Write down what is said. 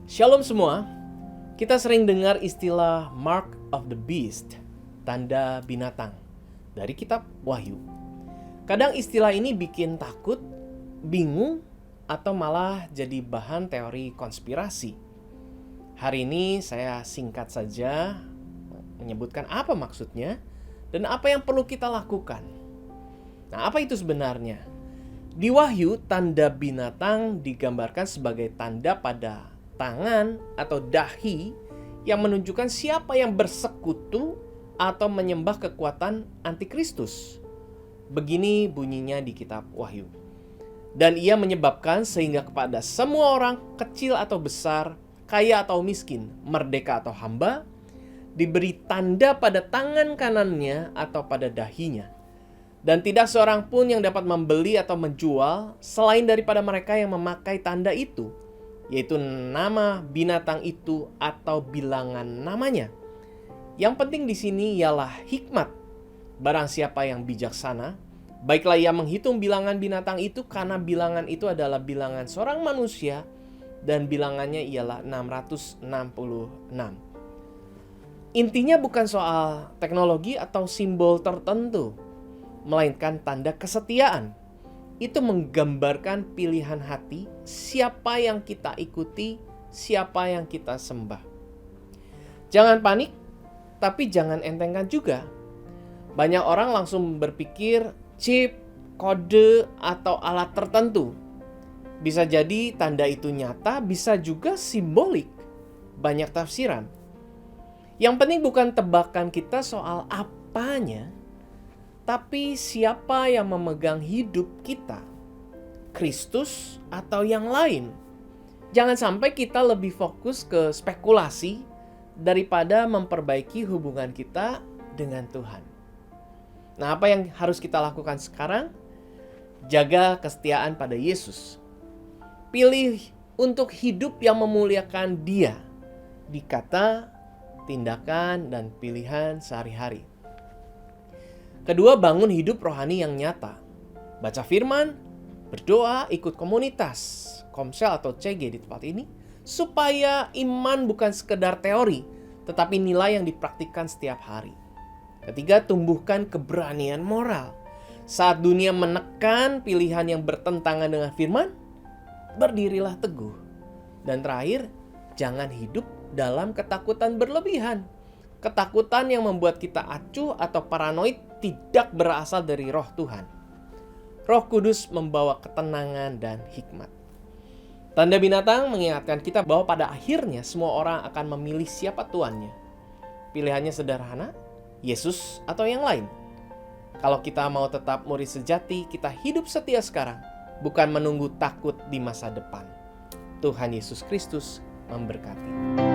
Shalom semua, kita sering dengar istilah Mark of the Beast, tanda binatang, dari kitab Wahyu. Kadang istilah ini bikin takut, bingung, atau malah jadi bahan teori konspirasi. Hari ini saya singkat saja menyebutkan apa maksudnya dan apa yang perlu kita lakukan. Nah, apa itu sebenarnya? Di Wahyu, tanda binatang digambarkan sebagai tanda pada tangan atau dahi yang menunjukkan siapa yang bersekutu atau menyembah kekuatan antikristus. Begini bunyinya di kitab Wahyu. Dan ia menyebabkan sehingga kepada semua orang, kecil atau besar, kaya atau miskin, merdeka atau hamba, diberi tanda pada tangan kanannya atau pada dahinya. Dan tidak seorang pun yang dapat membeli atau menjual selain daripada mereka yang memakai tanda itu, yaitu nama binatang itu atau bilangan namanya. Yang penting di sini ialah hikmat. Barang siapa yang bijaksana, baiklah ia menghitung bilangan binatang itu, karena bilangan itu adalah bilangan seorang manusia dan bilangannya ialah 666. Intinya bukan soal teknologi atau simbol tertentu, melainkan tanda kesetiaan. Itu menggambarkan pilihan hati, siapa yang kita ikuti, siapa yang kita sembah. Jangan panik, tapi jangan entengkan juga. Banyak orang langsung berpikir chip, kode, atau alat tertentu. Bisa jadi tanda itu nyata, bisa juga simbolik. Banyak tafsiran. Yang penting bukan tebakan kita soal apanya, tapi siapa yang memegang hidup kita, Kristus atau yang lain. Jangan sampai kita lebih fokus ke spekulasi daripada memperbaiki hubungan kita dengan Tuhan. Nah, apa yang harus kita lakukan sekarang? Jaga kesetiaan pada Yesus. Pilih untuk hidup yang memuliakan Dia di kata, tindakan, dan pilihan sehari-hari. Kedua, bangun hidup rohani yang nyata. Baca firman, berdoa, ikut komunitas, komsel atau CG di tempat ini, supaya iman bukan sekedar teori, tetapi nilai yang dipraktikkan setiap hari. Ketiga, tumbuhkan keberanian moral. Saat dunia menekan pilihan yang bertentangan dengan firman, berdirilah teguh. Dan terakhir, jangan hidup dalam ketakutan berlebihan. Ketakutan yang membuat kita acuh atau paranoid tidak berasal dari Roh Tuhan. Roh Kudus membawa ketenangan dan hikmat. Tanda binatang mengingatkan kita bahwa pada akhirnya semua orang akan memilih siapa tuannya. Pilihannya sederhana, Yesus atau yang lain. Kalau kita mau tetap murid sejati, kita hidup setia sekarang, bukan menunggu takut di masa depan. Tuhan Yesus Kristus memberkati.